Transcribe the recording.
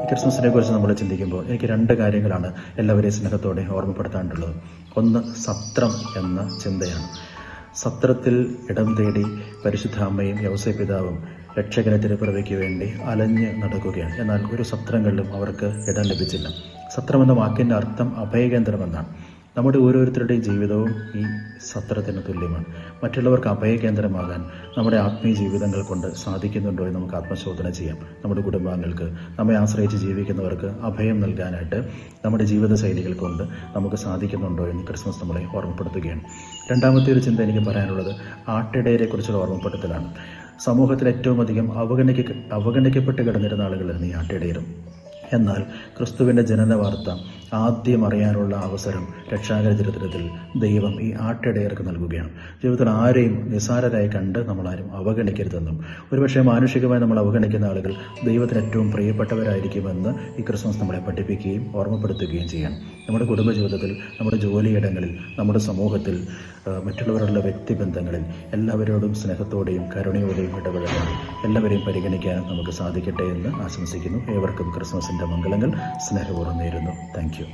ക്രിസ്മസിനെ കുറിച്ച് നമ്മൾ ചിന്തിക്കുമ്പോൾ എനിക്ക് 2 കാര്യങ്ങളാണ് എല്ലാവരെയും സ്നേഹത്തോടെ ഓർമ്മപ്പെടുത്താനുള്ളത്. ഒന്ന്, സത്രം എന്ന ചിന്തയാണ്. സത്രത്തിൽ ഇടം തേടി പരിശുദ്ധ അമ്മയും യൗസേപ്പ് പിതാവും രക്ഷകനെ തിരുപ്പിറവിക്ക് വേണ്ടി അലഞ്ഞ് നടക്കുകയാണ്. എന്നാൽ ഒരു സത്രങ്ങളിലും അവർക്ക് ഇടം ലഭിച്ചില്ല. സത്രം എന്ന വാക്കിൻ്റെ അർത്ഥം അഭയകേന്ദ്രമെന്നാണ്. നമ്മുടെ ഓരോരുത്തരുടെയും ജീവിതവും ഈ സത്രത്തിന് തുല്യമാണ്. മറ്റുള്ളവർക്ക് അഭയകേന്ദ്രമാകാൻ നമ്മുടെ ആത്മീയ ജീവിതങ്ങൾ കൊണ്ട് സാധിക്കുന്നുണ്ടോ എന്ന് നമുക്ക് ആത്മശോധന ചെയ്യാം. നമ്മുടെ കുടുംബാംഗങ്ങൾക്ക്, നമ്മെ ആശ്രയിച്ച് ജീവിക്കുന്നവർക്ക് അഭയം നൽകാനായിട്ട് നമ്മുടെ ജീവിതശൈലികൾ കൊണ്ട് നമുക്ക് സാധിക്കുന്നുണ്ടോ എന്ന് ക്രിസ്മസ് നമ്മളെ ഓർമ്മപ്പെടുത്തുകയാണ്. രണ്ടാമത്തെ ഒരു ചിന്ത എനിക്ക് പറയാനുള്ളത് ആട്ടിടയരെ കുറിച്ചുള്ള ഓർമ്മപ്പെടുത്തലാണ്. സമൂഹത്തിൽ ഏറ്റവും അധികം അവഗണിക്കപ്പെട്ട് കിടന്നിരുന്ന ആളുകളായിരുന്നു ഈ ആട്ടിടയരും. എന്നാൽ ക്രിസ്തുവിൻ്റെ ജനന വാർത്ത ആദ്യം അറിയാനുള്ള അവസരം രക്ഷാകര ചരിത്രത്തിൽ ദൈവം ഈ ആട്ടിടയർക്ക് നൽകുകയാണ്. ജീവിതത്തിൽ ആരെയും നിസാരരായി കണ്ട് നമ്മളാരും അവഗണിക്കരുതെന്നും ഒരുപക്ഷെ മാനുഷികമായി നമ്മൾ അവഗണിക്കുന്ന ആളുകൾ ദൈവത്തിന് ഏറ്റവും പ്രിയപ്പെട്ടവരായിരിക്കുമെന്ന് ഈ ക്രിസ്മസ് നമ്മളെ പഠിപ്പിക്കുകയും ഓർമ്മപ്പെടുത്തുകയും ചെയ്യണം. നമ്മുടെ കുടുംബജീവിതത്തിൽ, നമ്മുടെ ജോലിയിടങ്ങളിൽ, നമ്മുടെ സമൂഹത്തിൽ, മറ്റുള്ളവരുള്ള വ്യക്തിബന്ധങ്ങളിൽ എല്ലാവരോടും സ്നേഹത്തോടെയും കരുണയോടെയും ഇടപെടാൻ, എല്ലാവരെയും പരിഗണിക്കാനും നമുക്ക് സാധിക്കട്ടെ എന്ന് ആശംസിക്കുന്നു. ഏവർക്കും ക്രിസ്മസിൻ്റെ മംഗളങ്ങൾ സ്നേഹപൂർവ്വം നേരുന്നു. Thank you.